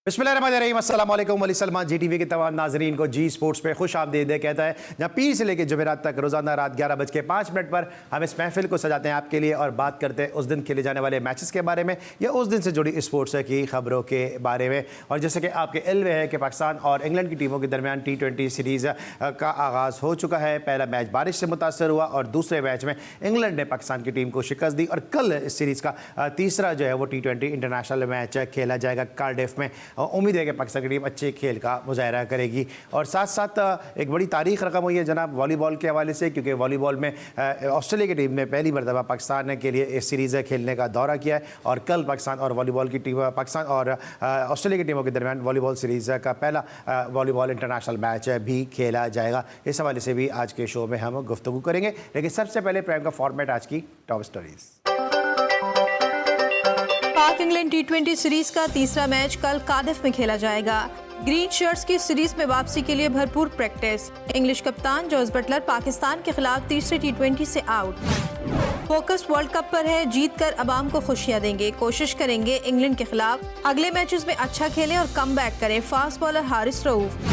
बिस्मिल्लाहिर्रहमानिर्रहीम, अस्सलाम वालेकुम। वली सलमान जी टीवी के तमाम नाजरीन को जी स्पोर्ट्स पे खुश आमदीद कहता है, जहाँ पीर से लेकर जुमेरात तक रोज़ाना रात 11:05 पर हम इस महफिल को सजाते हैं आपके लिए और बात करते हैं उस दिन खेले जाने वाले मैचेस के बारे में या उस दिन से जुड़ी स्पोर्ट्स की खबरों के बारे में। और जैसे कि आपके इल्म है कि पाकिस्तान और इंग्लैंड की टीमों के दरमियान T20 सीरीज़ का आगाज़ हो चुका है। पहला मैच बारिश से मुतासर हुआ और दूसरे मैच में इंग्लैंड ने पाकिस्तान की टीम को शिकस्त दी और कल इस सीरीज़ का तीसरा जो है वो T20 इंटरनेशनल मैच खेला जाएगा कार्डिफ में। उम्मीद है कि पाकिस्तान की टीम अच्छे खेल का मुजाहरा करेगी। और साथ साथ एक बड़ी तारीख रकम हुई है जनाब वॉलीबॉल के हवाले से, क्योंकि वॉलीबॉल में ऑस्ट्रेलिया की टीम ने पहली मरतबा पाकिस्तान के लिए इस सीरीज़ खेलने का दौरा किया है और कल पाकिस्तान और पाकिस्तान और ऑस्ट्रेलिया की टीमों के दरमियान वॉलीबॉल सीरीज़ का पहला वॉलीबॉल इंटरनेशनल मैच भी खेला जाएगा। इस हवाले से भी आज के शो में हम गुफ्तगू करेंगे, लेकिन सबसे पहले प्राइम का फॉर्मेट आज की टॉप स्टोरीज। पाक इंग्लैंड T20 सीरीज का तीसरा मैच कल कार्डिफ में खेला जाएगा। ग्रीन शर्ट्स की सीरीज में वापसी के लिए भरपूर प्रैक्टिस। इंग्लिश कप्तान जॉस बटलर पाकिस्तान के खिलाफ तीसरे T20 से आउट। फोकस वर्ल्ड कप पर है, जीत कर अवाम को खुशियां देंगे, कोशिश करेंगे इंग्लैंड के खिलाफ अगले मैचेस में अच्छा खेलें और कम बैक करें, फास्ट बॉलर हारिस रऊफ।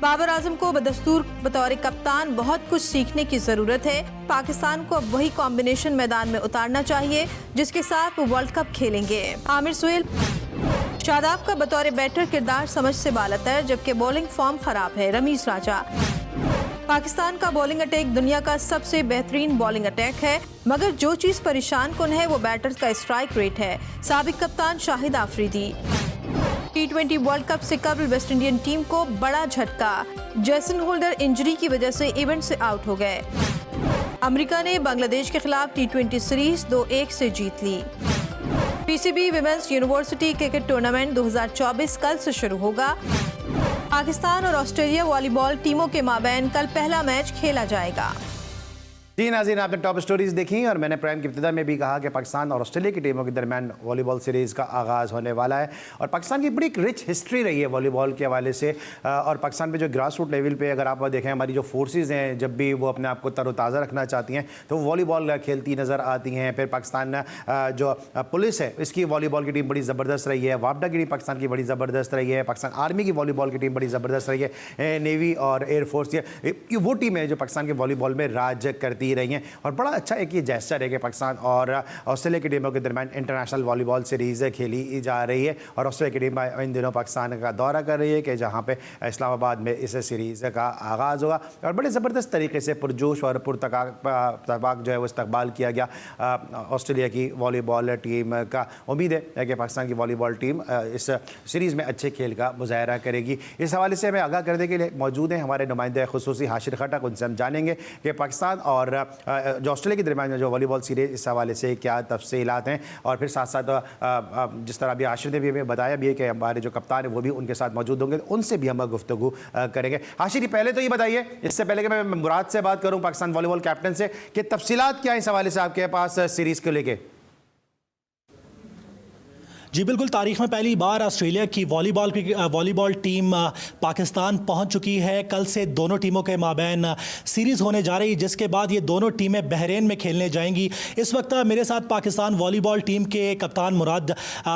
बाबर आजम को बदस्तूर बतौर कप्तान बहुत कुछ सीखने की जरूरत है। पाकिस्तान को अब वही कॉम्बिनेशन मैदान में उतारना चाहिए जिसके साथ वो वर्ल्ड कप खेलेंगे। आमिर सुहेल। शादाब का बतौर बैटर किरदार समझ से बालतर, जबकि बॉलिंग फॉर्म खराब है। रमीज राजा। पाकिस्तान का बॉलिंग अटैक दुनिया का सबसे बेहतरीन बॉलिंग अटैक है, मगर जो चीज परेशान कुन है वो बैटर्स का स्ट्राइक रेट है। साबिक कप्तान Shahid Afridi. T20 world cup से कबल वेस्ट इंडियन टीम को बड़ा झटका, जेसन होल्डर इंजरी की वजह से इवेंट से आउट हो गए। अमेरिका ने बांग्लादेश के खिलाफ T20 सीरीज 2-1 से जीत ली। PCB women's university cricket tournament 2024 कल से शुरू होगा। पाकिस्तान और ऑस्ट्रेलिया वॉलीबॉल टीमों के माबैन कल पहला मैच खेला जाएगा। जी नाज़रीन, आपने टॉप स्टोरीज देखी और मैंने प्राइम की इब्तिदा में भी कहा कि पाकिस्तान और ऑस्ट्रेलिया की टीमों के दरमियान वॉलीबॉल सीरीज़ का आगाज़ होने वाला है और पाकिस्तान की बड़ी रिच हिस्ट्री रही है वॉलीबॉल के हवाले से। और पाकिस्तान पे जो ग्रास रूट लेवल पे अगर आप देखें, हमारी जो फोर्सेस हैं जब भी वो अपने आप को तरोताज़ा रखना चाहती हैं तो वॉलीबॉल खेलती नज़र आती हैं। फिर पाकिस्तान जो पुलिस है इसकी वॉलीबॉल की टीम बड़ी ज़बरदस्त रही है। वापडा की टीम पाकिस्तान की बड़ी ज़बरदस्त रही है। पाकिस्तान आर्मी की वॉलीबॉल की टीम बड़ी ज़बरदस्त रही है। नेवी और एयरफोर्स ये वो टीम है जो पाकिस्तान के वॉलीबॉल में राज करती रही हैं और बड़ा अच्छा एक ये जेस्चर है कि पाकिस्तान और ऑस्ट्रेलिया की टीमों के दरमियान इंटरनेशनल वॉलीबॉल सीरीज़ खेली जा रही है और ऑस्ट्रेलिया की टीम इन दिनों पाकिस्तान का दौरा कर रही है कि जहां पे इस्लामाबाद में इस सीरीज़ का आगाज़ होगा और बड़े ज़बरदस्त तरीके से पुरजोश और पुरतबाक जो है वो इस्तकबाल किया गया ऑस्ट्रेलिया की वॉलीबॉल टीम का। उम्मीद है कि पाकिस्तान की वॉलीबॉल टीम इस सीरीज़ में अच्छे खेल का मुजाहरा करेगी। इस हवाले से हमें आगाह करने के लिए मौजूद हैं हमारे नुमाइंदे खुसूसी हाशिर खटक। उनसे हम जानेंगे कि पाकिस्तान और जो ऑस्ट्रेलिया के दरमियान जो वॉलीबॉल सीरीज इस हवाले से क्या तफसीलात हैं और फिर साथ साथ जिस तरह अभी आशिर ने भी हमें बताया भी है कि हमारे जो कप्तान है वो भी उनके साथ मौजूद होंगे, उनसे भी हम गुफ्तगू करेंगे। आशिर पहले तो ये बताइए, इससे पहले कि मैं मुराद से बात करूं पाकिस्तान वॉलीबॉल कैप्टन से, कि तफसीलात क्या इस हवाले से आपके पास सीरीज़ को लेके? जी बिल्कुल, तारीख में पहली बार ऑस्ट्रेलिया की वॉलीबॉल टीम पाकिस्तान पहुंच चुकी है। कल से दोनों टीमों के माबैन सीरीज़ होने जा रही, जिसके बाद ये दोनों टीमें बहरीन में खेलने जाएंगी। इस वक्त मेरे साथ पाकिस्तान वॉलीबॉल टीम के कप्तान मुराद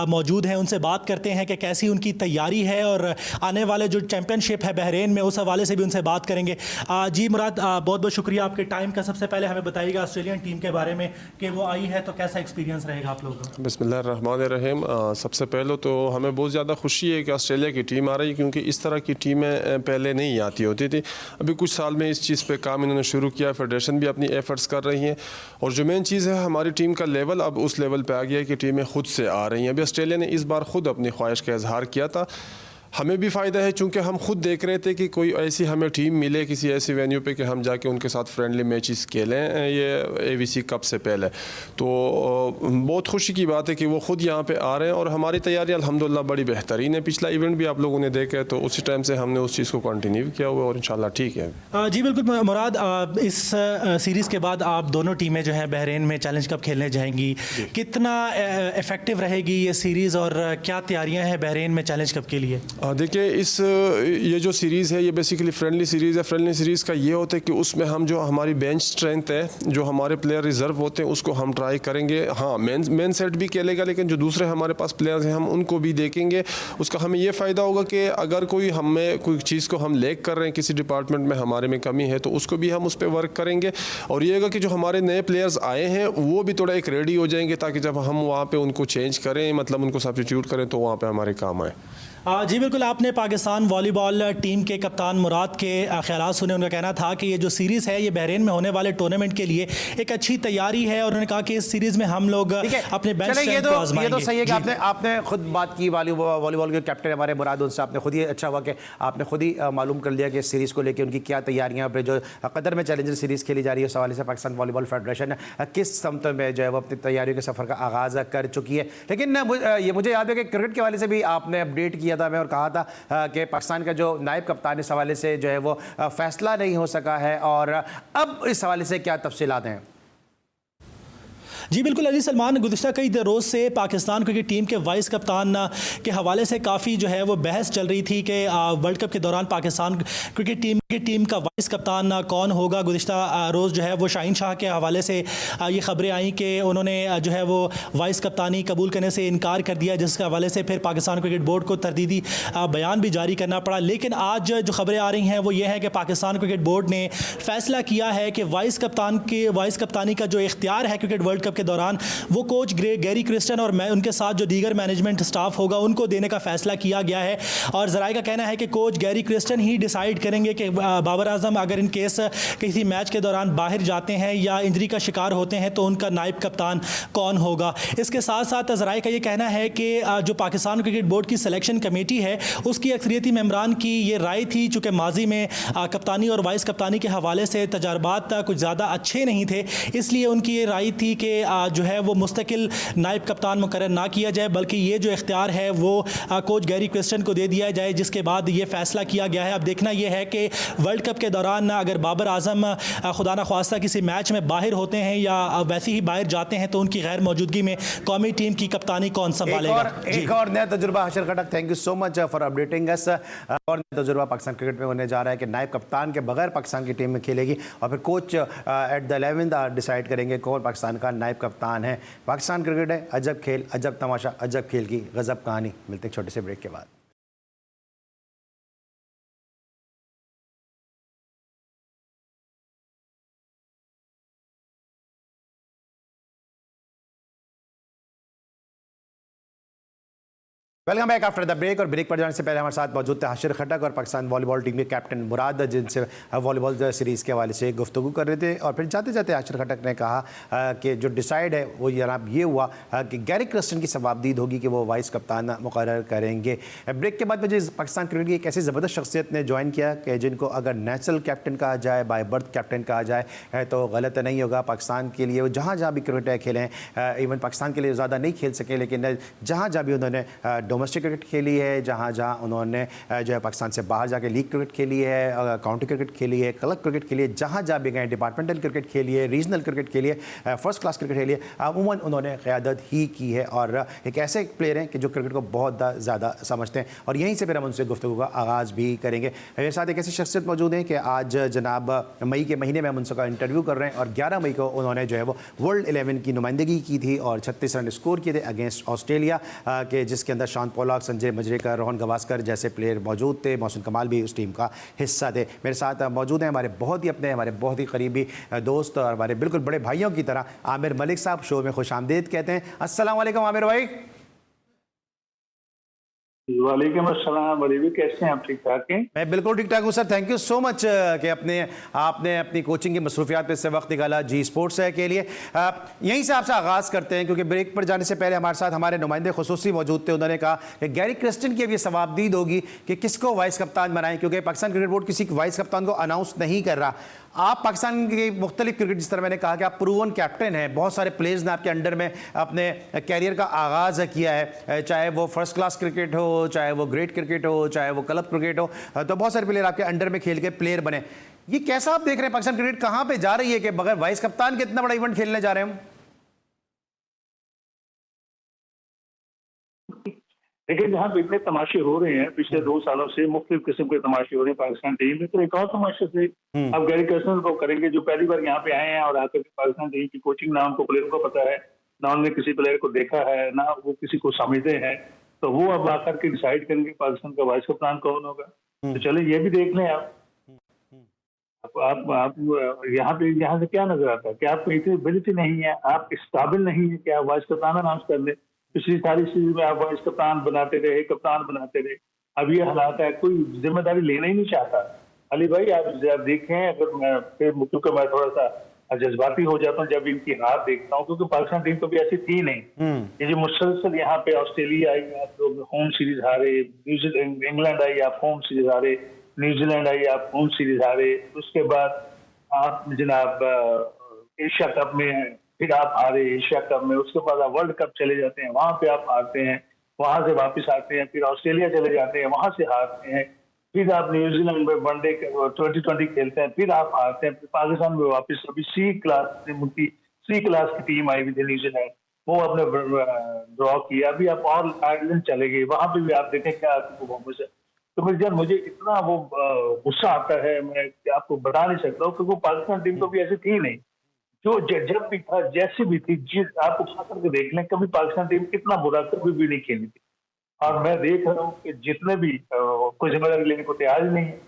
मौजूद हैं। उनसे बात करते हैं कि कैसी उनकी तैयारी है और आने वाले जो चैम्पियनशिप है बहरीन में उस हवाले से भी उनसे बात करेंगे। जी मुराद, बहुत बहुत शुक्रिया आपके टाइम का। सबसे पहले हमें बताइएगा ऑस्ट्रेलियन टीम के बारे में कि वो आई है तो कैसा एक्सपीरियंस रहेगा आप लोगों का? बिस्मिल्लाहिर्रहमानिर्रहीम। सबसे पहले तो हमें बहुत ज़्यादा खुशी है कि ऑस्ट्रेलिया की टीम आ रही है, क्योंकि इस तरह की टीमें पहले नहीं आती होती थी। अभी कुछ साल में इस चीज़ पे काम इन्होंने शुरू किया, फेडरेशन भी अपनी एफर्ट्स कर रही हैं और जो मेन चीज़ है हमारी टीम का लेवल अब उस लेवल पे आ गया है कि टीमें खुद से आ रही हैं। अभी ऑस्ट्रेलिया ने इस बार खुद अपनी ख्वाहिश का इजहार किया था। हमें भी फ़ायदा है चूँकि हम खुद देख रहे थे कि कोई ऐसी हमें टीम मिले किसी ऐसी वेन्यू पे कि हम जाके उनके साथ फ्रेंडली मैचेस खेलें ये AVC कप से पहले। तो बहुत खुशी की बात है कि वो ख़ुद यहाँ पे आ रहे हैं और हमारी तैयारी अल्हम्दुलिल्लाह बड़ी बेहतरीन है। पिछला इवेंट भी आप लोगों ने देखा है तो उसी टाइम से हमने उस चीज़ को कंटिन्यू किया हुआ और इंशाल्लाह ठीक है। जी बिल्कुल मुराद, इस सीरीज़ के बाद आप दोनों टीमें जो हैं बहरीन में चैलेंज कप खेलने जाएंगी, कितना इफेक्टिव रहेगी ये सीरीज़ और क्या तैयारियाँ हैं बहरीन में चैलेंज कप के लिए? देखिए ये जो सीरीज़ है ये बेसिकली फ्रेंडली सीरीज़ है। फ्रेंडली सीरीज़ का ये होता है कि उसमें हम जो हमारी बेंच स्ट्रेंथ है, जो हमारे प्लेयर रिजर्व होते हैं, उसको हम ट्राई करेंगे। हाँ, मेन सेट भी खेलेगा, लेकिन जो दूसरे हमारे पास प्लेयर्स हैं हम उनको भी देखेंगे। उसका हमें ये फ़ायदा होगा कि अगर कोई चीज़ को हम लैक कर रहे हैं, किसी डिपार्टमेंट में हमारे में कमी है, तो उसको भी हम उस पर वर्क करेंगे। और ये होगा कि जो हमारे नए प्लेयर्स आए हैं वो भी थोड़ा एक रेडी हो जाएंगे, ताकि जब हम वहाँ पर उनको चेंज करें, मतलब उनको सब्स्टिट्यूट करें, तो वहाँ पर हमारे काम आए। जी बिल्कुल, आपने पाकिस्तान वॉलीबॉल टीम के कप्तान मुराद के ख़यालात सुने। उनका कहना था कि ये जो सीरीज़ है ये बहरीन में होने वाले टूर्नामेंट के लिए एक अच्छी तैयारी है, और उन्होंने कहा कि इस सीरीज़ में हम लोग अपने बेंच स्ट्रेंथ को आजमाएंगे। ये तो सही है कि आपने खुद बात की वॉलीबॉल के कैप्टन हमारे मुराद, उनसे आपने खुद ही अच्छा हुआ कि आपने खुद ही मालूम कर लिया कि इस सीरीज़ को लेकर उनकी क्या तैयारियाँ, पर जो कतर में चैलेंजर सीरीज़ खेली जा रही है उस हवाले से पाकिस्तान वॉलीबॉल फेडरेशन किस समत में जो है वो अपनी तैयारियों के सफ़र का आगाज़ कर चुकी है। लेकिन ये मुझे याद है कि क्रिकेट के हवाले से भी आपने अपडेट किया था मैं, और कहा था कि पाकिस्तान का जो नायब कप्तान इस हवाले से जो है वो फैसला नहीं हो सका है, और अब इस हवाले से क्या तफसीलात हैं? जी बिल्कुल अली सलमान, गुज़िश्ता कई रोज़ से पाकिस्तान क्रिकेट टीम के वाइस कप्तान के हवाले से काफ़ी जो है वो बहस चल रही थी कि वर्ल्ड कप के दौरान पाकिस्तान क्रिकेट टीम का वाइस कप्तान कौन होगा। गुज़िश्ता रोज़ जो है वो शाहीन शाह के हवाले से ये ख़बरें आई कि उन्होंने जो है वो वाइस कप्तानी कबूल करने से इनकार कर दिया, जिसके हवाले से फिर पाकिस्तान क्रिकेट बोर्ड को तरदीदी बयान भी जारी करना पड़ा। लेकिन आज जो खबरें आ रही हैं वो ये है कि पाकिस्तान क्रिकेट बोर्ड ने फ़ैसला किया है कि वाइस कप्तानी का जो इख्तियार है क्रिकेट वर्ल्ड कप के दौरान वो कोच गैरी क्रिस्टन और उनके साथ जो दीगर मैनेजमेंट स्टाफ होगा उनको देने का फैसला किया गया है। और ज़राए का कहना है कि कोच गैरी क्रिस्टन ही डिसाइड करेंगे कि बाबर आजम अगर इन केस किसी मैच के दौरान बाहर जाते हैं या इंजरी का शिकार होते हैं तो उनका नायब कप्तान कौन होगा। इसके साथ साथ ज़राए का ये कहना है कि जो पाकिस्तान क्रिकेट बोर्ड की सिलेक्शन कमेटी है उसकी अक्सरियती मेंबरान की ये राय थी, चूँकि माजी में कप्तानी और वाइस कप्तानी के हवाले से तजर्बात कुछ ज़्यादा अच्छे नहीं थे, इसलिए उनकी ये राय थी कि जो है वो मुस्तकिल नायब कप्तान मुकर्रर ना किया जाए, बल्कि ये जो इख्तियार है वो कोच गैरी क्रिस्टन को दे दिया जाए, जिसके बाद ये फैसला किया गया है। अब देखना ये है कि वर्ल्ड कप के दौरान अगर बाबर आजम खुदा न ख्वास्ता किसी मैच में बाहर होते हैं या वैसे ही बाहर जाते हैं तो उनकी गैर मौजूदगी में कौमी टीम की कप्तानी कौन संभालेगा। एक और नया तजुर्बा हशर खटक, thank you so much for updating us. और नया तजुर्बा पाकिस्तान क्रिकेट में होने जा रहा है कि नायब कप्तान के बगैर पाकिस्तान की टीम में खेलेगी, और फिर coach at the 11th decide करेंगे कौन पाकिस्तान का नायब कप्तान है। पाकिस्तान क्रिकेट है अजब खेल, अजब तमाशा, अजब खेल की गजब कहानी। मिलते हैं छोटे से ब्रेक के बाद। Welcome back after the break. और ब्रेक पर जाने से पहले हमारे साथ मौजूद थे हाशिर खटक और पाकिस्तान वॉलीबॉल टीम के कैप्टन मुराद, जिनसे वॉलीबॉल सीरीज़ के हवाले से गुफ्तगू कर रहे थे। और फिर जाते जाते हाशिर खटक ने कहा कि जो डिसाइड है वो जनाब ये हुआ कि गैरी क्रिस्टन की सवाबदीद होगी कि वो वाइस कप्तान मुकर्रर करेंगे। ब्रेक के बाद मुझे पाकिस्तान क्रिकेट की एक ऐसी ज़बरदस्त शख्सियत ने ज्वाइन किया कि जिनको अगर नेचुरल कैप्टन कहा जाए, बाय बर्थ कैप्टन कहा जाए तो गलत नहीं होगा। पाकिस्तान के लिए वो जहाँ जहाँ भी क्रिकेट खेले, इवन पाकिस्तान के लिए ज़्यादा नहीं खेल सके, लेकिन जहाँ जहाँ भी उन्होंने डोमेस्टिक क्रिकेट खेली है, जहाँ जहाँ उन्होंने जो है पाकिस्तान से बाहर जाके लीग क्रिकेट खेली है, काउंटी क्रिकेट खेली है, क्लब क्रिकेट खेली है, जहाँ जहाँ भी गए डिपार्टमेंटल क्रिकेट खेली है, रीजनल क्रिकेट खेली है, फर्स्ट क्लास क्रिकेट खेली है, अमूमन उन्होंने क़यादत ही की है। और एक ऐसे प्लेयर हैं कि जो क्रिकेट को बहुत ज़्यादा समझते हैं। और यहीं से फिर हम उनसे गुफ्तगू का आगाज़ भी करेंगे। मेरे साथ एक ऐसी शख्सियत मौजूद है कि आज जनाब मई के महीने में हम उनका इंटरव्यू कर रहे हैं, और 11 मई को उन्होंने जो है वो वर्ल्ड 11 की नुमाइंदगी की थी और 36 रन स्कोर किए थे अगेंस्ट ऑस्ट्रेलिया के, जिसके अंदर शान पोलाक, संजय मजरेकर, रोहन गवास्कर जैसे प्लेयर मौजूद थे। मोहसिन कमाल भी उस टीम का हिस्सा थे। मेरे साथ मौजूद हैं हमारे बहुत ही करीबी दोस्त और हमारे बिल्कुल बड़े भाइयों की तरह आमिर मलिक साहब। शो में खुश आमदीद कहते हैं। अस्सलाम वालेकुम आमिर भाई। वालेकुम अस्सलाम, बड़ी कैसे हैं आप? ठीक ठाक हैं? मैं बिल्कुल ठीक ठाक हूँ sir. Thank you so much कि आपने अपनी कोचिंग की मसरूफियात पे से वक्त निकाला जी स्पोर्ट्स के लिए। यहीं से आपसे आगाज़ करते हैं, क्योंकि ब्रेक पर जाने से पहले हमारे साथ हमारे नुमाइंदे खुसूसी मौजूद थे। उन्होंने कहा कि गैरी क्रिस्टन की अब ये सवाबदीद होगी कि किसको वाइस कप्तान बनाएं, क्योंकि पाकिस्तान क्रिकेट बोर्ड किसी वाइस कप्तान को अनाउंस नहीं कर रहा। आप पाकिस्तान के मुख्तलिफ क्रिकेट, जिस तरह मैंने कहा कि आप प्रूवन कैप्टन हैं, बहुत सारे प्लेयर्स ने आपके अंडर में अपने कैरियर का आगाज़ किया है, चाहे वो फर्स्ट क्लास क्रिकेट हो, चाहे वो ग्रेट क्रिकेट हो, चाहे वो क्लब क्रिकेट हो, तो बहुत सारे प्लेयर आपके अंडर में खेल के प्लेयर बने। ये कैसा आप देख रहे हैं पाकिस्तान क्रिकेट कहाँ पे जा रही है कि बगैर वाइस कप्तान के इतना बड़ा इवेंट खेलने जा रहे हैं हम? लेकिन जहाँ पे इतने तमाशे हो रहे हैं पिछले 2 सालों से, मुख्तलिफ किस्म के तमाशे हो रहे हैं पाकिस्तान टीम में, तो एक और तमाशे से अब गैरी कर्स्टन को करेंगे, जो पहली बार यहाँ पे आए हैं और आकर के पाकिस्तान टीम की कोचिंग ना उनको प्लेयर को पता है, ना उन्होंने किसी प्लेयर को देखा है, ना वो किसी को समझते हैं, तो वो अब आकर के डिसाइड करेंगे पाकिस्तान का वाइस कप्तान कौन होगा। तो चले ये भी देख लें आप यहाँ से क्या नजर आता है कि आपको इतनी एबिलिटी नहीं है, आप इस काबिल नहीं है कि आप वाइस कप्तान अनाउंस कर लें। पिछली सारी सीरीज में आप वाइस कप्तान बनाते रहे, कप्तान बनाते रहे। अब ये हालात है, कोई जिम्मेदारी लेना ही नहीं चाहता। अली भाई आप देखें, अगर मैं फिर क्योंकि मैं थोड़ा सा जज्बाती हो जाता हूँ जब इनकी हार देखता हूँ, क्योंकि पाकिस्तान टीम कभी ऐसी थी नहीं। ये जो मुसलसल यहाँ पे ऑस्ट्रेलिया आई, आप लोग होम सीरीज हारे, न्यूजीलैंड, इंग्लैंड आई, आप होम सीरीज हारे, न्यूजीलैंड आई, आप होम सीरीज हारे, उसके बाद आप जनाब एशिया कप में फिर आप हारे एशिया कप में, उसके बाद आप वर्ल्ड कप चले जाते हैं, वहां पे आप हारते हैं, वहां से वापस आते हैं, फिर ऑस्ट्रेलिया चले जाते हैं, वहां से हारते हैं, फिर आप न्यूजीलैंड में वनडे 2020 खेलते हैं, फिर आप हारते हैं, फिर पाकिस्तान में वापस अभी सी क्लास की टीम आई हुई थी न्यूजीलैंड, वो आपने ड्रॉ किया। अभी आप और आयरलैंड चले गए, वहां पे भी आप देखें क्या आपकी परफॉर्मेंस है। तो मुझे इतना वो गुस्सा आता है, मैं आपको बता नहीं सकता हूँ, क्योंकि पाकिस्तान टीम तो भी ऐसी थी नहीं, जो जब भी था जैसी भी थी, जिस आप उठा करके देख लें, कभी पाकिस्तान टीम कितना बुरा कभी भी नहीं खेली थी। और मैं देख रहा हूँ कि जितने भी कोई जिम्मेदारी लेने को तैयार ही नहीं है,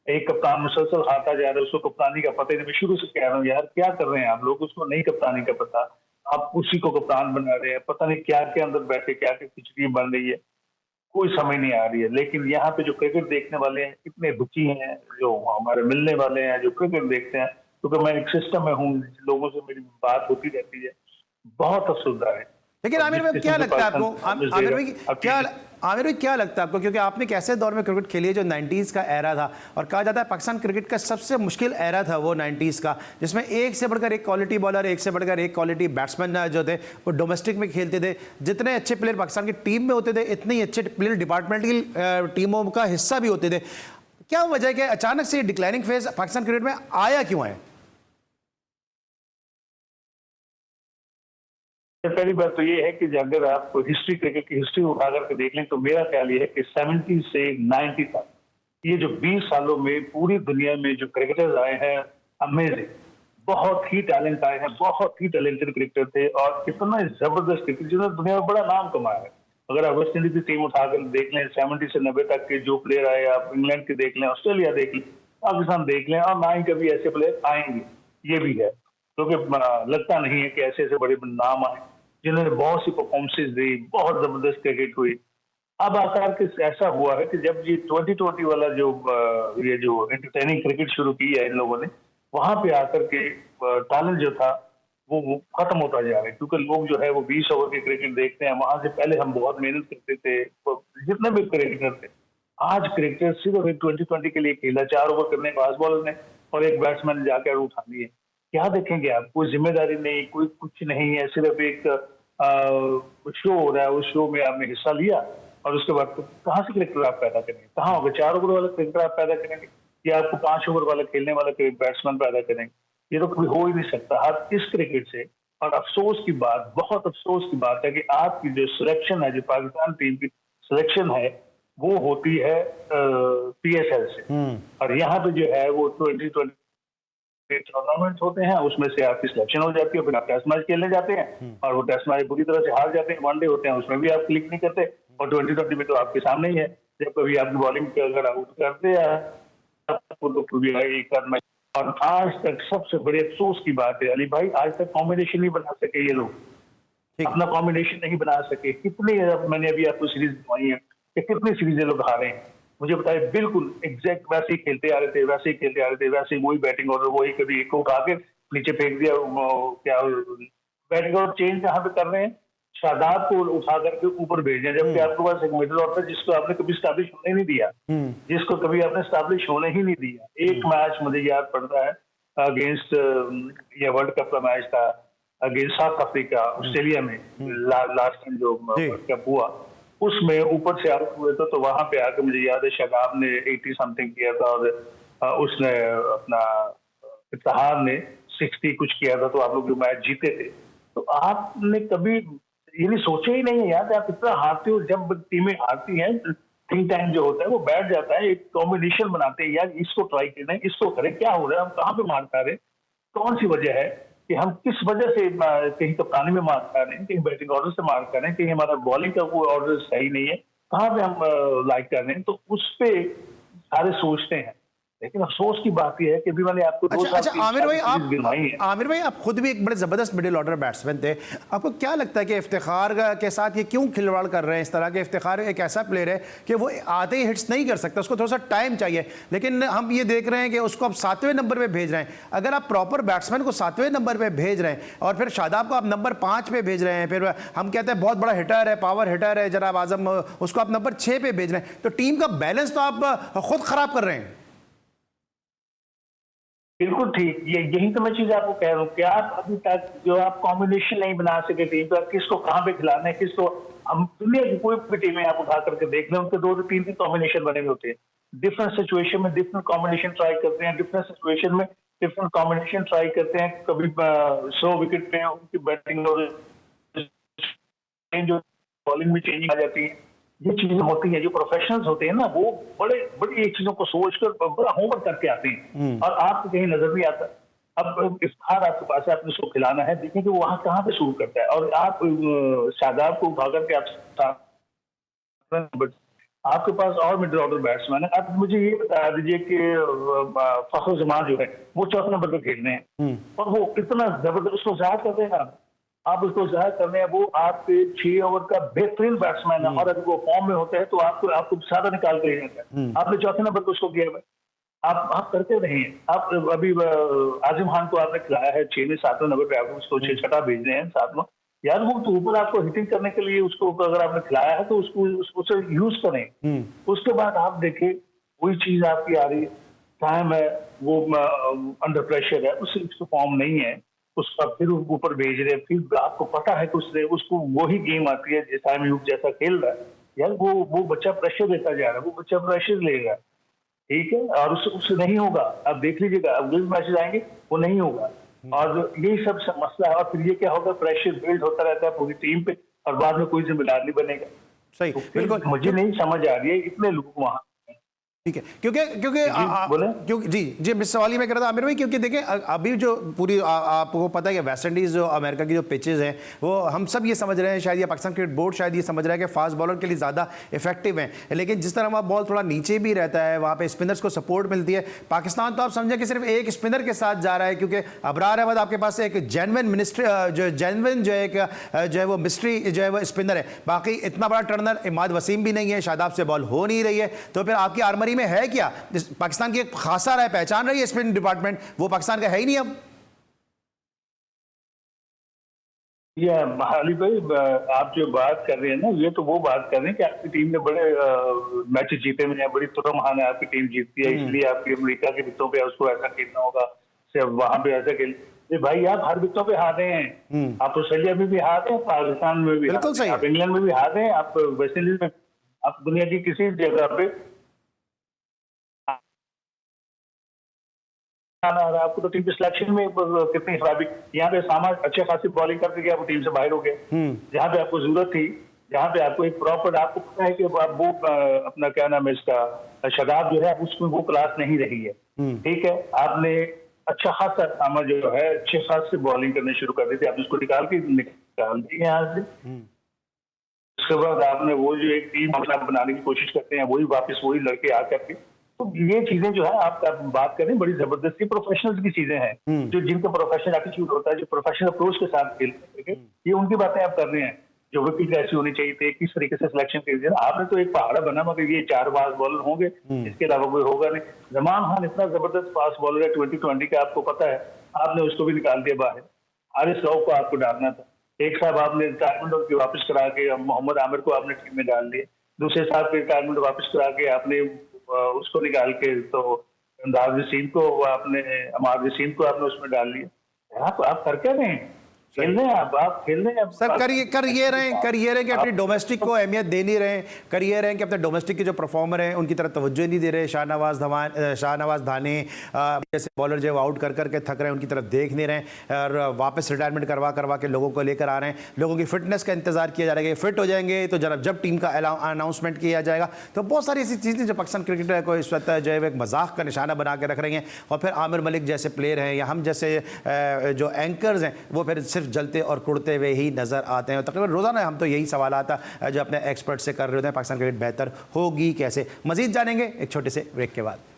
एक कप्तान मुसलसल हारता जा रहा है, उसको कप्तानी का पता ही नहीं। मैं शुरू से कह रहा हूँ यार क्या कर रहे हैं आप लोग, उसको नहीं कप्तानी का पता, आप उसी को कप्तान बना रहे हैं, पता नहीं क्या के अंदर बैठे क्या क्या खिचड़ी बन रही है, कोई समझ नहीं आ रही है। लेकिन यहाँ पे जो क्रिकेट देखने वाले हैं इतने दुखी हैं, जो हमारे मिलने वाले हैं, जो क्रिकेट देखते हैं, क्योंकि मैं एक सिस्टम में हूँ, लोगों से मेरी बात होती रहती है, बहुत अफसोसदार है। लेकिन आमिर भाई क्या लगता है आपको, आमिर भाई क्या लगता है आपको, क्योंकि आपने एक ऐसे दौर में क्रिकेट खेली है जो 90s का एरा था, और कहा जाता है पाकिस्तान क्रिकेट का सबसे मुश्किल एरा था वो 90s का, जिसमें एक से बढ़कर एक क्वालिटी बॉलर, एक से बढ़कर एक क्वालिटी बैट्समैन जो थे वो डोमेस्टिक में खेलते थे। जितने अच्छे प्लेयर पाकिस्तान की टीम में होते थे, इतने ही अच्छे प्लेयर डिपार्टमेंटल टीमों का हिस्सा भी होते थे। क्या वजह है कि अचानक से डिक्लाइनिंग फेज पाकिस्तान क्रिकेट में आया क्यों है? पहली बात तो ये है कि अगर आप हिस्ट्री, क्रिकेट की हिस्ट्री उठा करके देख लें, तो मेरा ख्याल ये है कि 70 से 90 तक ये जो 20 सालों में पूरी दुनिया में जो क्रिकेटर्स आए हैं, अमेजिंग, बहुत ही टैलेंट आए हैं, बहुत ही टैलेंटेड क्रिकेटर थे, और कितना जबरदस्त क्रिकेट जिन्होंने दुनिया में बड़ा नाम कमाया है। अगर आप वेस्ट इंडीज की टीम उठाकर देख लें, 70 से 90 तक के जो प्लेयर आए, आप इंग्लैंड के देख लें, ऑस्ट्रेलिया देख लें, पाकिस्तान देख लें, और ना ही कभी ऐसे प्लेयर आएंगे, ये भी है, क्योंकि लगता नहीं है कि ऐसे ऐसे बड़े नाम आए जिन्होंने बहुत सी परफॉर्मेंसेज दी, बहुत जबरदस्त क्रिकेट हुई। अब आकर के ऐसा हुआ है कि जब ये 2020 वाला जो ये जो एंटरटेनिंग क्रिकेट शुरू की है इन लोगों ने, वहां पे आकर के टैलेंट जो था वो खत्म होता जा रहा है, क्योंकि लोग जो है वो 20 ओवर के क्रिकेट देखते हैं। वहां से पहले हम बहुत मेहनत करते थे, जितने भी क्रिकेटर थे, आज क्रिकेटर सिर्फ 2020 के लिए खेला, 4 ओवर करने फास्ट बॉलर ने और एक बैट्समैन ने जाकर उठा लिए। क्या देखेंगे आप, कोई जिम्मेदारी नहीं, कोई कुछ नहीं है, सिर्फ एक शो हो रहा है, उस शो में आपने हिस्सा लिया और उसके बाद कहाँ से क्रिकेटर आप पैदा करेंगे, कहाँ होगा 4 ओवर वाला क्रिकेटर आप पैदा करेंगे, या आपको 5 ओवर वाला खेलने वाला बैट्समैन पैदा करेंगे? ये तो कभी हो ही नहीं सकता। आप इस क्रिकेट से, और अफसोस की बात, बहुत अफसोस की बात है कि आपकी जो सिलेक्शन है, जो पाकिस्तान टीम की सिलेक्शन है, वो होती है PSL से, और यहाँ पे जो है वो 2020 टूर्नामेंट होते हैं, उसमें से आपकी सिलेक्शन हो जाती है, फिर आप टेस्ट मैच खेलने जाते हैं और वो टेस्ट मैच बुरी तरह से हार जाते हैं। वनडे होते हैं, उसमें भी आप क्लिक नहीं करते, और 2020 में तो आपके सामने ही है, जब कभी आपकी बॉलिंग अगर आउट करते हैं तो कभी एक मैच। और आज तक सबसे बड़े अफसोस की बात है अली भाई, आज तक कॉम्बिनेशन नहीं बना सके ये लोग, अपना कॉम्बिनेशन नहीं बना सके। कितने, मैंने अभी आपको सीरीज दिखाई है कि कितनी सीरीजें लोग हारे हैं, मुझे बताए, बिल्कुल एग्जैक्ट वैसे ही खेलते आ रहे थे, वैसे ही खेलते आ रहे थे, वैसे ही वही बैटिंग ऑर्डर, वही कभी एक को उठा के नीचे फेंक दिया, क्या बैटिंग ऑर्डर चेंज कहाँ पे कर रहे हैं, शादाब को उठा करके ऊपर भेज दिया, जबकि आपके पास एक मिडिल ऑर्डर जिसको आपने कभी स्टैब्लिश होने नहीं दिया, जिसको कभी आपने स्टैब्लिश होने ही नहीं दिया। एक मैच मुझे याद पड़ता है अगेंस्ट, ये वर्ल्ड कप का मैच था अगेंस्ट साउथ अफ्रीका, ऑस्ट्रेलिया में लास्ट टाइम जो वर्ल्ड कप हुआ, उसमें ऊपर से आउट हुए थे, तो वहां पे आकर मुझे याद है शादाब ने 80 समथिंग किया था, और उसने अपना इफ्तिहार ने 60 कुछ किया था, तो आप लोग जो मैच जीते थे। तो आपने कभी ये नहीं सोचे ही नहीं है यार, आप इतना हारते हो। जब टीमें हारती हैं, थिंक टैंक जो होता है वो बैठ जाता है, एक कॉम्बिनेशन बनाते हैं, यार इसको ट्राई करना है, इसको करें, क्या हो रहा है, हम कहाँ पे मार खा रहे हैं, कौन सी वजह है कि हम किस वजह से कहीं कप्तानी में मार खा रहे हैं, कहीं बैटिंग ऑर्डर से मार खा रहे हैं, कहीं हमारा बॉलिंग का कोई ऑर्डर सही नहीं है, कहाँ पे हम लाइक कर रहे हैं, तो उस पे सारे सोचते हैं। लेकिन अफसोस की बात यह है कि अभी मैंने आपको अच्छा आमिर भाई, गिनवाई है। आमिर भाई आप खुद भी एक बड़े ज़बरदस्त मिडिल ऑर्डर बैट्समैन थे, आपको क्या लगता है कि इफ्तिखार के साथ ये क्यों खिलवाड़ कर रहे हैं इस तरह के? इफ्तिखार एक ऐसा प्लेयर है कि वो आते ही हिट्स नहीं कर सकता, उसको थोड़ा सा टाइम चाहिए, लेकिन हम ये देख रहे हैं कि उसको आप 7वें नंबर पे भेज रहे हैं। अगर आप प्रॉपर बैट्समैन को 7वें नंबर पे भेज रहे हैं और फिर शादाब को आप नंबर 5 पे भेज रहे हैं, फिर हम कहते हैं बहुत बड़ा हिटर है, पावर हिटर है जनाब आजम, उसको आप नंबर 6 पे भेज रहे हैं, तो टीम का बैलेंस तो आप खुद खराब कर रहे हैं। बिल्कुल ठीक, ये यही तो मैं चीज आपको कह रहा हूँ कि आप अभी तक जो आप कॉम्बिनेशन नहीं बना सके टीम का, किसको कहाँ पे खिलाना है, किसको, हम दुनिया की कोई भी टीम है आप उठा करके देख लें, उनके 2 से 3 कॉम्बिनेशन बने हुए होते हैं। डिफरेंट सिचुएशन में डिफरेंट कॉम्बिनेशन ट्राई करते हैं, डिफरेंट सिचुएशन में डिफरेंट कॉम्बिनेशन ट्राई करते हैं। कभी 100 विकेट पे उनकी बैटिंग जो बॉलिंग में चेंजिंग आ जाती है, ये चीजें होती हैं। जो प्रोफेशनल्स होते हैं ना, वो बड़े बड़ी एक चीजों को सोचकर बड़ा होमवर्क करके आते हैं और आपको कहीं नजर नहीं आता। अब इफ्तिखार आपके पास है, आपने उसको खिलाना है, देखिए कि वो वहां कहाँ पे शुरू करता है। और आप शादाब को उठा करके आपके पास और मिडिल ऑर्डर बैट्समैन है। आप मुझे ये बता दीजिए कि फखर जमान जो है वो 4 नंबर पर खेलने हैं और वो इतना जबरदस्त, उसको जाहिर कर देगा, आप उसको जाहिर करने हैं, वो आपके 6 ओवर का बेहतरीन बैट्समैन है और अगर वो फॉर्म में होता है तो आपको सादा निकाल के लेना है। आपने 4थे नंबर पर उसको किया है, आप करते रहे हैं। आप अभी आजिम खान को आपने खिलाया है 6 में, 7वें नंबर पे आप उसको 6 भेज रहे हैं 7 में, यार वो तो ऊपर आपको हिटिंग करने के लिए उसको अगर आपने खिलाया है तो उसको यूज करें। उसके बाद आप देखें वही चीज आपकी आ रही है, टाइम है, वो अंडर प्रेशर है, उसको फॉर्म नहीं है, उसका फिर ऊपर भेज रहे, फिर आपको पता है कि उसको वही गेम आती है जैसा जैसा खेल रहा है, यार वो बच्चा प्रेशर देता जा रहा है, वो बच्चा प्रेशर लेगा, ठीक है, और उससे नहीं होगा। आप देख लीजिएगा, अगले मैचेस आएंगे वो नहीं होगा और यही सब मसला है। और फिर ये क्या होगा, प्रेशर बिल्ड होता रहता है पूरी टीम पे और बाद में कोई जिम्मेदार नहीं बनेगा। सही, तो बिल्कुल मुझे नहीं समझ आ रही है इतने लोग वहां, ठीक है, क्योंकि जी मिस सवाल मैं कर रहा था आमिर भाई, क्योंकि देखें अभी जो पूरी आपको पता है कि वेस्ट इंडीज़ जो अमेरिका की जो पिचेस हैं वो हम सब ये समझ रहे हैं, शायद ये पाकिस्तान क्रिकेट बोर्ड शायद ये समझ रहा है कि फास्ट बॉलर के लिए ज़्यादा इफेक्टिव हैं, लेकिन जिस तरह वहाँ बॉल थोड़ा नीचे भी रहता है, वहाँ पे स्पिनर्स को सपोर्ट मिलती है। पाकिस्तान तो आप समझें कि सिर्फ एक स्पिनर के साथ जा रहा है, क्योंकि अबरार अहमद आपके पास एक जेन्युइन जो है वो मिस्ट्री जो है वो स्पिनर है, बाकी इतना बड़ा टर्नर इमाद वसीम भी नहीं है, शादाब से बॉल हो नहीं रही है, तो फिर आपकी आर्मरी में है क्या? पाकिस्तान की एक खासा रहा है, पहचान रही है स्पिन डिपार्टमेंट, वो पाकिस्तान का है ही नहीं अब। ये महाली भाई, आप जो बात कर रहे हैं ना, ये तो वो बात कर रहे हैं कि आपकी टीम ने बड़े मैच जीते हुए हैं, बड़ी तुरमहान है आपकी टीम जीतती है, इसलिए आपकी अमेरिका के विकेटों पे उसको ऐसा खेलना होगा, सिर्फ वहां पे ऐसा खेल। भाई आप हर विकेटों पे हारे हैं, आप ऑस्ट्रेलिया में भी हारे हैं, पाकिस्तान में भी हारे हैं, आप इंग्लैंड में भी हारे हैं, आप वेस्ट इंडीज में, आप दुनिया की किसी जगह पे आपको तो टीम के सिलेक्शन में कितनी खराबी, यहाँ पे सामान अच्छे खासी बॉलिंग करके गया, वो टीम से बाहर हो गया। जहाँ पे आपको जरूरत थी, जहाँ पे आपको एक प्रॉपर, आपको पता है कि वो अपना क्या नाम है इसका, शादाब जो है उसमें वो क्लास नहीं रही है, ठीक है, आपने अच्छा खासा सामान जो है अच्छे खास से बॉलिंग करने शुरू कर दी थी, आप उसको निकाल दी यहाँ से। उसके बाद आपने वो जो एक टीम बनाने की कोशिश करते हैं, वही वापस वही लड़के आकर के, तो ये चीजें जो है आप बात करें बड़ी जबरदस्ती प्रोफेशनल्स की चीजें हैं, जो जिनका प्रोफेशनल एटीट्यूड होता है, जो प्रोफेशनल अप्रोच के साथ खेलते हैं, ये उनकी बातें आप कर रहे हैं। जो विकेट ऐसी होनी चाहिए थी, किस तरीके से सिलेक्शन कीजिए, आपने तो एक पहाड़ा बना, मगर ये 4 फास्ट बॉलर होंगे, इसके अलावा कोई होगा नहीं। जमान खान इतना जबरदस्त फास्ट बॉलर है 2020 का, आपको पता है, आपने उसको भी निकाल दिया बाहर। हारिस राव को आपको डालना था, एक साहब आपने रिटायरमेंट वापस करा के मोहम्मद आमिर को आपने टीम में डाल दिया, दूसरे साहब के रिटायरमेंट वापस करा के आपने उसको निकाल के तो अमाद वसीम को आपने उसमें डाल लिया। आप कर क्या रहे हैं? खेल रहे हैं आप खेल रहे हैं सर कर ये रहे कि अपनी डोमेस्टिक को अहमियत दे नहीं रहे, कर ये रहे कि अपने डोमेस्टिक के जो परफॉर्मर हैं उनकी तरफ तवज्जो नहीं दे रहे। शाहनवाज धाने जैसे बॉलर जो आउट कर करके थक रहे हैं उनकी तरफ देख नहीं रहे और वापस रिटायरमेंट करवा के लोगों को लेकर आ रहे हैं। लोगों की फिटनेस का इंतजार किया जा रहा है कि फिट हो जाएंगे तो जब टीम का अनाउंसमेंट किया जाएगा। तो बहुत सारी ऐसी चीज़ें जो पाकिस्तान क्रिकेटर को इस वक्त जो है एक मजाक का निशाना बना के रख रही हैं। और फिर आमिर मलिक जैसे प्लेयर हैं या हम जैसे जो एंकर्स हैं वो फिर सिर्फ जलते और कुड़ते हुए ही नजर आते हैं। तकरीबन रोजाना हम तो यही सवाल आता जो अपने एक्सपर्ट से कर रहे होते हैं, पाकिस्तान क्रिकेट बेहतर होगी कैसे। मजीद जानेंगे एक छोटे से ब्रेक के बाद।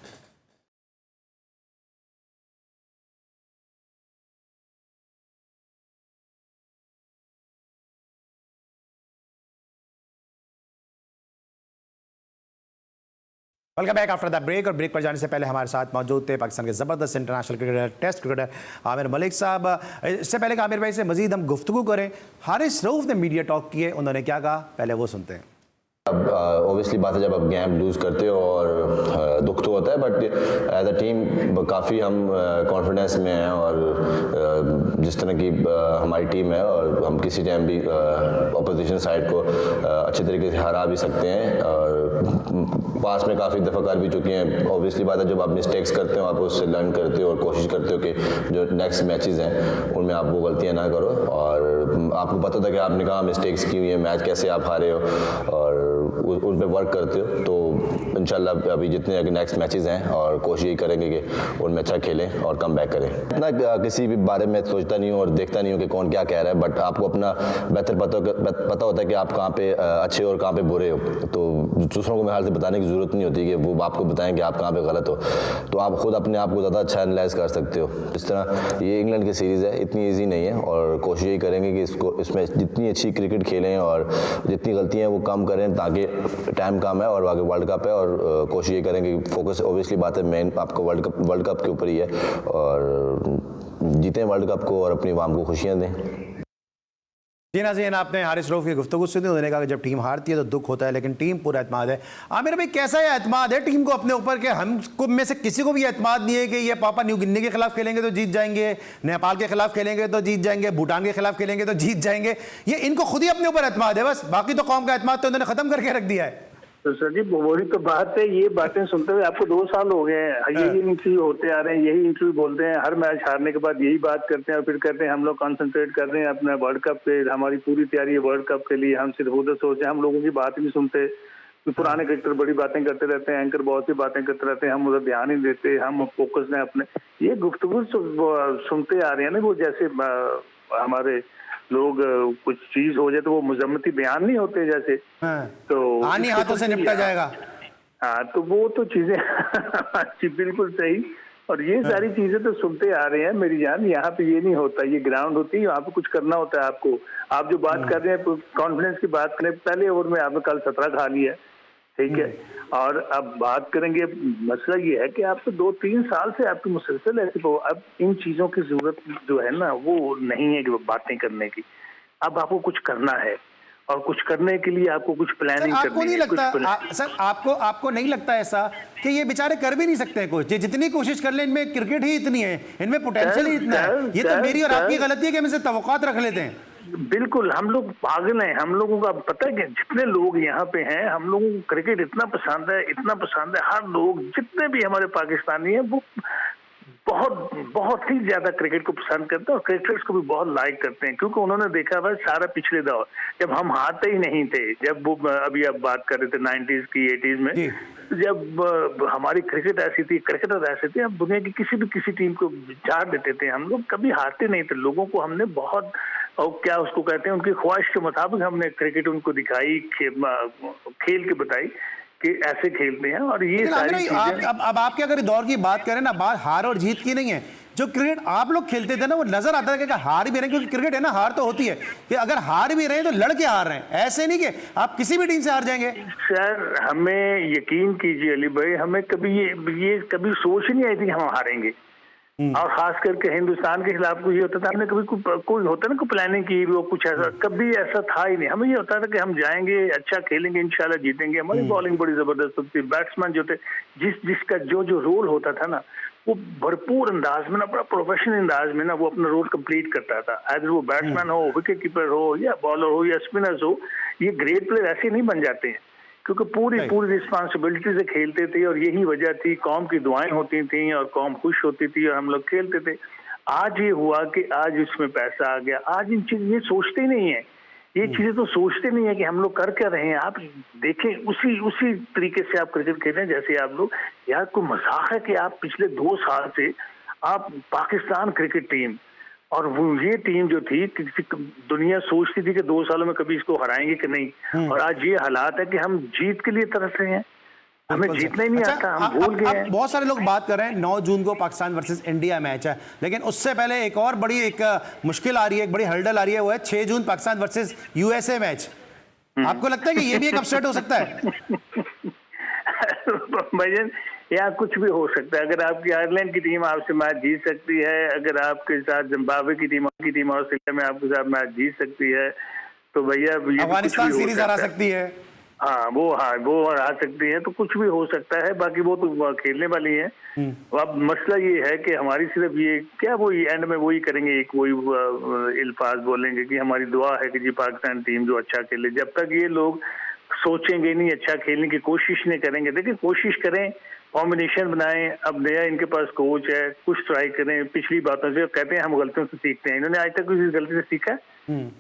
Welcome back after the break. और ब्रेक पर जाने से पहले हमारे साथ मौजूद थे पाकिस्तान के ज़बरदस्त international cricketer, test cricketer Aamir Malik साहब। इससे पहले कि आमिर भाई से मजीद हम गुफ्तगू करें, हारिस रऊफ ने मीडिया टॉक किए, उन्होंने क्या कहा पहले वो सुनते हैं। अब ऑब्वियसली बात है जब आप गेम लूज़ करते हो और दुख तो होता है, बट एज अ टीम काफ़ी हम कॉन्फिडेंस में हैं और जिस तरह की हमारी टीम है और हम किसी टाइम भी अपोजिशन साइड को अच्छे तरीके से हरा भी सकते हैं और पास में काफ़ी दफ़ा कर भी चुके हैं। ऑब्वियसली बात है जब आप मिस्टेक्स करते हो आप उससे लर्न करते हो और कोशिश करते हो कि जो नेक्स्ट मैचेस हैं उनमें आप वो गलतियाँ ना करो। और आपको पता था कि आपने कहाँ मिस्टेक्स की हुई है, मैच कैसे आप हारे हो और उन पर वर्क करते हो। तो इंशाल्लाह अभी जितने नेक्स्ट मैचेस हैं और कोशिश यही करेंगे कि उनमें अच्छा खेलें और कम बैक करें। इतना किसी भी बारे में सोचता नहीं हूँ और देखता नहीं हूँ कि कौन क्या कह रहा है, बट आपको अपना बेहतर पता होता है कि आप कहाँ पे अच्छे हो और कहाँ पे बुरे हो। तो दूसरों को मेरे हाल से बताने की ज़रूरत नहीं होती कि वो आपको बताएं कि आप कहाँ पे गलत हो। तो आप खुद अपने आप को ज़्यादा अच्छा एनालाइज कर सकते हो। इस तरह ये इंग्लैंड की सीरीज़ है, इतनी ईजी नहीं है और कोशिश यही करेंगे कि इसमें जितनी अच्छी क्रिकेट खेलें और जितनी गलतियाँ वो कम करें ताकि टाइम कम है और आगे वर्ल्ड कप है। और कोशिश ये करेंगे फोकस ऑब्वियसली बात है मेन आपको वर्ल्ड कप के ऊपर ही है और जीतें वर्ल्ड कप को और अपनी वाम को खुशियाँ दें। जी नाज़रीन, आपने हारिस रऊफ की गुफ्तगू सुनी, उन्होंने कहा कि जब टीम हारती है तो दुख होता है लेकिन टीम पूरा एतमाद है। आमिर भाई कैसा है एतमाद है टीम को अपने ऊपर के हमको में से किसी को भी एतमाद नहीं है कि ये पापा न्यू गिनी के खिलाफ खेलेंगे तो जीत जाएंगे, नेपाल के खिलाफ खेलेंगे तो जीत जाएंगे, भूटान के खिलाफ खेलेंगे तो जीत जाएंगे। ये इनको खुद ही अपने ऊपर एतमाद है बस, बाकी तो कौम का एतमाद तो इन्होंने खत्म करके रख दिया है। तो सर जी वही तो बात है, ये बातें सुनते हुए आपको 2 साल हो गए हैं, यही इंटरव्यू होते आ रहे हैं, यही इंटरव्यू बोलते हैं, हर मैच हारने के बाद यही बात करते हैं और फिर कहते हैं हम लोग कंसंट्रेट कर रहे हैं अपने वर्ल्ड कप पे, हमारी पूरी तैयारी है वर्ल्ड कप के लिए, हम सिर्फ उधर सोच रहे हैं, हम लोगों की बात ही नहीं सुनते। पुराने क्रिकेटर बड़ी बातें करते रहते हैं, एंकर बहुत सी बातें करते रहते हैं, हम उधर ध्यान ही देते, हम फोकस हैं अपने। ये गुफ्तगू सुनते आ रहे हैं ना, वो जैसे हमारे लोग कुछ चीज हो जाए तो वो मुजम्मती बयान नहीं होते जैसे, तो आनी हाथों से निपटा जाएगा। हाँ तो वो तो चीजें बिल्कुल सही। और ये सारी चीजें तो सुनते आ रहे हैं मेरी जान, यहाँ पे ये नहीं होता, ये ग्राउंड होती है, यहाँ पे कुछ करना होता है आपको। आप जो बात कर रहे हैं कॉन्फिडेंस की बात करें, पहले ओवर में आपने कल 17 खा लिया, ठीक है, और अब बात करेंगे, मसला ये है कि आपको 2-3 साल से आपकी मुसलसल ऐसे हो, अब इन चीजों की जरूरत जो है ना वो नहीं है कि वो बातें करने की, अब आपको कुछ करना है और कुछ करने के लिए आपको कुछ प्लानिंग करनी है। आपको नहीं लगता सर, आपको नहीं लगता ऐसा कि ये बेचारे कर भी नहीं सकते हैं कुछ, जितनी कोशिश कर ले इनमें क्रिकेट ही इतनी है, इनमें पोटेंशियल ही इतना है। ये तो मेरी और आपकी गलती है कि हम इनसे तवक्कुआत रख लेते हैं। बिल्कुल, हम लोग पागल हैं, हम लोगों का पता है कि जितने लोग यहाँ पे हैं, हम लोगों को क्रिकेट इतना पसंद है, इतना पसंद है, हर लोग जितने भी हमारे पाकिस्तानी हैं वो बहुत ही ज्यादा क्रिकेट को पसंद करते हैं और क्रिकेटर्स को भी बहुत लाइक करते हैं, क्योंकि उन्होंने देखा हुआ सारा पिछले दौर जब हम हारते ही नहीं थे, जब वो अभी आप बात कर रहे थे 90s की 80s में, जब हमारी क्रिकेट ऐसी थी, क्रिकेटर ऐसे थे, हम दुनिया की किसी टीम को झाड़ देते थे, हम लोग कभी हारते नहीं थे। लोगों को हमने बहुत, और क्या उसको कहते हैं, उनकी ख्वाहिश के मुताबिक हमने क्रिकेट उनको दिखाई, खेल के बताई कि ऐसे खेलते हैं। और ये सारी चीजें अब आपके अगर दौर की बात करें ना, बात हार और जीत की नहीं है, जो क्रिकेट आप लोग खेलते थे ना वो नजर आता है कि हार भी रहे, क्योंकि क्रिकेट है ना, हार तो होती है कि अगर हार भी रहे तो लड़के हार रहे हैं, ऐसे नहीं कि आप किसी भी टीम से हार जाएंगे। सर हमें यकीन कीजिए अली भाई, हमें कभी ये कभी सोच नहीं आई थी कि हम हारेंगे, और खास करके हिंदुस्तान के खिलाफ को ये होता था, हमने कभी कोई होता ना कोई प्लानिंग की वो कुछ ऐसा कभी ऐसा था ही नहीं। हमें ये होता था कि हम जाएंगे, अच्छा खेलेंगे, इंशाल्लाह जीतेंगे। हमारी बॉलिंग बड़ी जबरदस्त होती थी, बैट्समैन जो थे जिसका जो रोल होता था ना, वो भरपूर अंदाज में ना, बड़ा प्रोफेशनल अंदाज में ना वो अपना रोल कंप्लीट करता था। अगर वो बैट्समैन हो, विकेट कीपर हो, या बॉलर हो, या स्पिनर्स हो, ये ग्रेट प्लेयर ऐसे नहीं बन जाते हैं, क्योंकि पूरी रिस्पॉन्सिबिलिटी से खेलते थे। और यही वजह थी, कौम की दुआएं होती थी और कौम खुश होती थी और हम लोग खेलते थे। आज ये हुआ कि आज इसमें पैसा आ गया, आज इन चीज ये सोचते ही नहीं है, ये चीजें तो सोचते नहीं है कि हम लोग कर क्या रहे हैं। आप देखें उसी तरीके से आप क्रिकेट खेल रहे हैं जैसे आप लोग, यार कोई मजाक है कि आप पिछले 2 साल से आप पाकिस्तान क्रिकेट टीम, और वो ये टीम जो थी दुनिया सोचती थी कि 2 सालों में कभी इसको हराएंगे कि नहीं, और आज ये हालात है कि हम जीत के लिए तरस रहे हैं, हमें जीतना ही नहीं आता, हम भूल गए हैं। बहुत सारे लोग बात कर रहे हैं 9 जून को पाकिस्तान वर्सेस इंडिया मैच है, लेकिन उससे पहले एक और बड़ी मुश्किल आ रही है, एक बड़ी हर्डल आ रही है, वो है 6 जून पाकिस्तान वर्सेस यूएसए मैच। आपको लगता है कि ये भी एक अपसेट हो सकता है? भाईजान, यहाँ कुछ भी हो सकता है। अगर आपकी आयरलैंड की टीम आपसे मैच जीत सकती है, अगर आपके साथ जिम्बाब्वे की टीम ऑस्ट्रेलिया में आपके साथ मैच जीत सकती है, तो भैया अफगानिस्तान सीरीज हरा सकती है। हाँ वो हरा सकती है, तो कुछ भी हो सकता है। बाकी वो तो खेलने वाली है। अब मसला ये है कि हमारी सिर्फ ये क्या, वो एंड में वही करेंगे, एक वही अल्फाज बोलेंगे कि हमारी दुआ है कि जी पाकिस्तान टीम जो अच्छा खेले। जब तक ये लोग सोचेंगे नहीं, अच्छा खेलने की कोशिश नहीं करेंगे, देखिए कोशिश करें, कॉम्बिनेशन बनाएं। अब नया इनके पास कोच है, कुछ ट्राई करें। पिछली बातों से कहते हैं हम गलतियों से सीखते हैं, इन्होंने आज तक किसी गलती से सीखा है?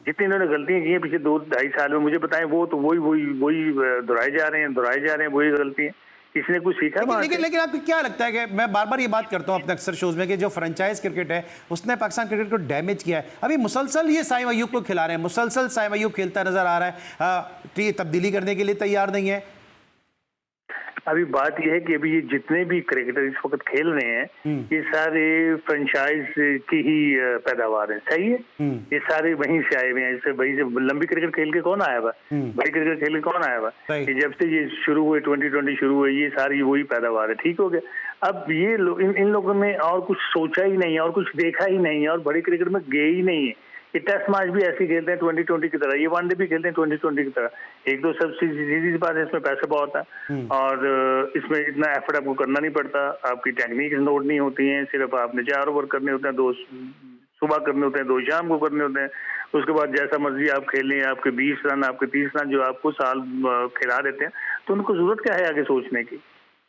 जितनी इन्होंने गलतियां की हैं पिछले 2-2.5 साल में, मुझे बताएं, वो तो वही दोहराए जा रहे हैं वही गलतियां। किसी ने कुछ सीखा? लेकिन आपको क्या लगता है कि मैं बार बार ये बात करता हूँ अपने अक्सर शोज में कि जो फ्रेंचाइज क्रिकेट है उसने पाकिस्तान क्रिकेट को डैमेज किया है। अभी मुसलसल ये साइम अयूब को खिला रहे हैं, मुसलसल साइम अयूब खेलता नजर आ रहा है, तब्दीली करने के लिए तैयार नहीं है। अभी बात यह है कि अभी ये जितने भी क्रिकेटर इस वक्त खेल रहे हैं, ये सारे फ्रेंचाइज की ही पैदावार है। सही है, ये सारे वहीं से आए हुए हैं। इससे वहीं से लंबी क्रिकेट खेल के कौन आया हुआ, बड़ी क्रिकेट खेल के कौन आया हुआ? जब से ये शुरू हुए 2020 शुरू हुए, ये सारी वही पैदावार है। ठीक हो गया। अब ये इन लोगों ने और कुछ सोचा ही नहीं है और कुछ देखा ही नहीं है और बड़ी क्रिकेट में गए ही नहीं है। ये टेस्ट मैच भी ऐसे खेलते हैं 2020 की तरह, ये वनडे भी खेलते हैं 2020 की तरह। एक दो सब सीरीज बात है, इसमें पैसा बहुत है और इसमें इतना एफर्ट आपको करना नहीं पड़ता, आपकी टेक्निक नोट नहीं होती है, सिर्फ आपने 4 ओवर करने होते हैं, 2 सुबह करने होते हैं, 2 शाम को करने होते हैं। उसके बाद जैसा मर्जी आप खेलें, आपके 20 रन आपके 30 रन जो आपको साल खिला देते हैं, तो उनको जरूरत क्या है आगे सोचने की?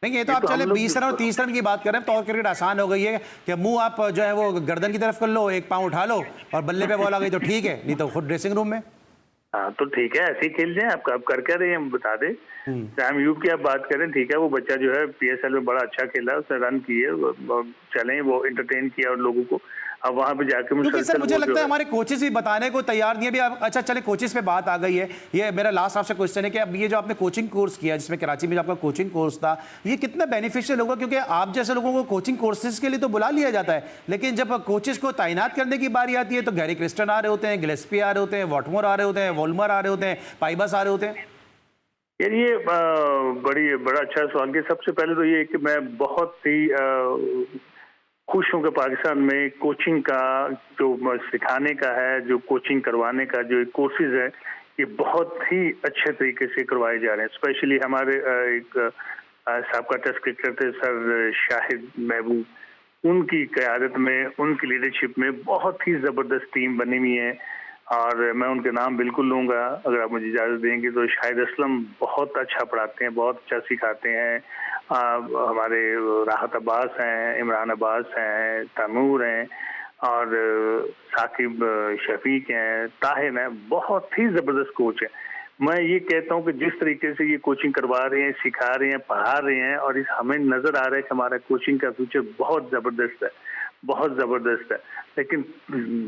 नहीं, ये तो आप चले 20 रन और 30 रन की बात कर रहे हैं, तो और क्रिकेट आसान हो गई है कि मुंह आप जो है वो गर्दन की तरफ कर लो, एक पाँव उठा लो और बल्ले पे बॉल आ गई तो ठीक है, नहीं तो खुद ड्रेसिंग रूम में। हाँ तो ठीक है, ऐसे ही खेल जाए। आप कर क्या रहे हैं हम बता दें। साइम अयूब की आप बात करें, ठीक है, वो बच्चा जो है PSL में बड़ा अच्छा खेला, उसने रन किए, चले वो एंटरटेन किया और लोगों को। अब वहां पे जाके मुझे लगता है हमारे कोचेस भी बताने को तैयार नहीं है अभी। अच्छा चले, कोचेस पे बात आ गई है, ये मेरा लास्ट आपसे क्वेश्चन है कि अब ये जो आपने कोचिंग कोर्स किया, जिसमें कराची में जो आपका कोचिंग कोर्स था, ये कितना बेनिफिशियल होगा? क्योंकि आप जैसे लोगों को कोचिंग कोर्सेज के लिए तो बुला लिया जाता है, लेकिन जब कोचेस को तैनात करने की बारी आती है तो गैरी क्रिस्टन आ रहे होते हैं, गिलेस्पी आ रहे होते हैं, वॉटमोर आ रहे होते हैं, वॉल्मर आ रहे होते हैं, पाइबस आ रहे होते हैं। यार ये बड़ा अच्छा सवाल किया। सबसे पहले तो ये कि मैं बहुत ही खुश हूँ कि पाकिस्तान में कोचिंग का जो सिखाने का है, जो कोचिंग करवाने का जो कोर्सेज है, ये बहुत ही अच्छे तरीके से करवाए जा रहे हैं। स्पेशली हमारे एक साबका टेस्ट क्रिकेटर थे सर शाहिद महबूब, उनकी क़यादत में, उनकी लीडरशिप में बहुत ही ज़बरदस्त टीम बनी हुई है और मैं उनके नाम बिल्कुल लूँगा अगर आप मुझे इजाज़त देंगे। तो शाहिद असलम बहुत अच्छा पढ़ाते हैं, बहुत अच्छा सिखाते हैं। हमारे राहत अब्बास हैं, इमरान अब्बास हैं, तैमूर हैं और साकिब शफीक हैं, ताहिर हैं, बहुत ही ज़बरदस्त कोच हैं। मैं ये कहता हूँ कि जिस तरीके से ये कोचिंग करवा रहे हैं, सिखा रहे हैं, पढ़ा रहे हैं और हमें नज़र आ रहा है कि हमारा कोचिंग का फ्यूचर बहुत ज़बरदस्त है, बहुत ज़बरदस्त है। लेकिन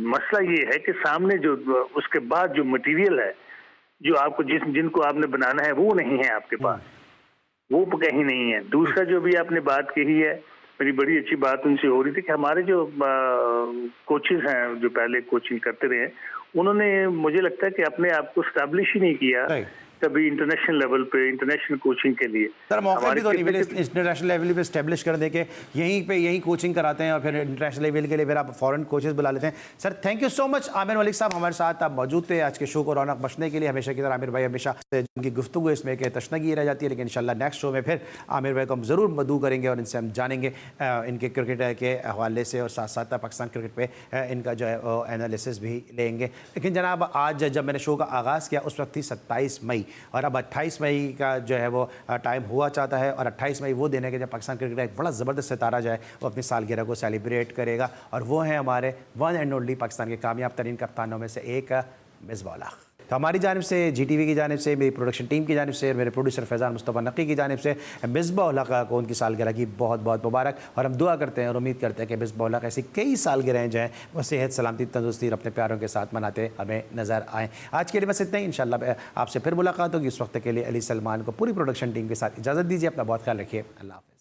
मसला ये है कि सामने जो उसके बाद जो मटेरियल है, जो आपको जिनको आपने बनाना है, वो नहीं है आपके पास, वो कहीं नहीं है। दूसरा जो भी आपने बात कही है, मेरी बड़ी अच्छी बात उनसे हो रही थी कि हमारे जो कोचेज हैं जो पहले कोचिंग करते रहे, उन्होंने मुझे लगता है कि अपने आप को स्टैब्लिश ही नहीं किया कभी इंटरनेशनल लेवल पे इंटरनेशनल कोचिंग के लिए। सर मौका भी हमारी तो नहीं मिले कितने- इंटरनेशनल लेवल पे स्टैब्लिश कर दे के यहीं कोचिंग कराते हैं और फिर इंटरनेशनल लेवल के लिए फिर आप फॉरेन कोचेस बुला लेते हैं। Sir thank you so much. Aamir Malik साहब हमारे साथ आप मौजूद थे आज के शो को रौनक बख्शने के लिए। हमेशा की तरह आमिर भाई हमेशा जिनकी गुफ्तगू इसमें कि तशनगी रह जाती है, लेकिन इंशाल्लाह नेक्स्ट शो में फिर आमिर भाई को हम ज़रूर मदू करेंगे और इनसे हम जानेंगे इनके क्रिकेट के हवाले से और साथ साथ पाकिस्तान क्रिकेट पे इनका जो है एनालिसिस भी लेंगे। लेकिन जनाब आज जब मैंने शो का आगाज़ किया उस वक्त थी 27 मई और अब 28 मई का जो है वो टाइम हुआ चाहता है और 28 मई वो दिन है कि जब पाकिस्तान क्रिकेट का एक बड़ा ज़बरदस्त सितारा जो है वो अपनी सालगिरह को सेलिब्रेट करेगा और वो है हमारे वन एंड ओनली पाकिस्तान के कामयाब तरीन कप्तानों में से एक मिसबाह उल हक। तो हमारी जानिब से GTV की जानिब से, मेरी प्रोडक्शन टीम की जानिब से और मेरे प्रोड्यूसर फैज़ान मुस्तफ़ा नक़ी की जानिब से मिसबाह उल हक को उनकी सालगिरह की बहुत बहुत मुबारक। और हम दुआ करते हैं और उम्मीद करते हैं कि मिसबाह उल हक ऐसी कई सालगिरहें जो हैं वो सेहत सलामती तंदुरुस्ती और अपने प्यारों के साथ मनाते हमें नज़र आएँ। आज के लिए बस इतना ही। इंशाल्लाह आपसे फिर मुलाकात होगी। उस वक्त के लिए अली सलमान को पूरी प्रोडक्शन टीम के साथ इजाज़त दीजिए। अपना बहुत ख्याल रखिए। अल्लाह हाफ़िज़।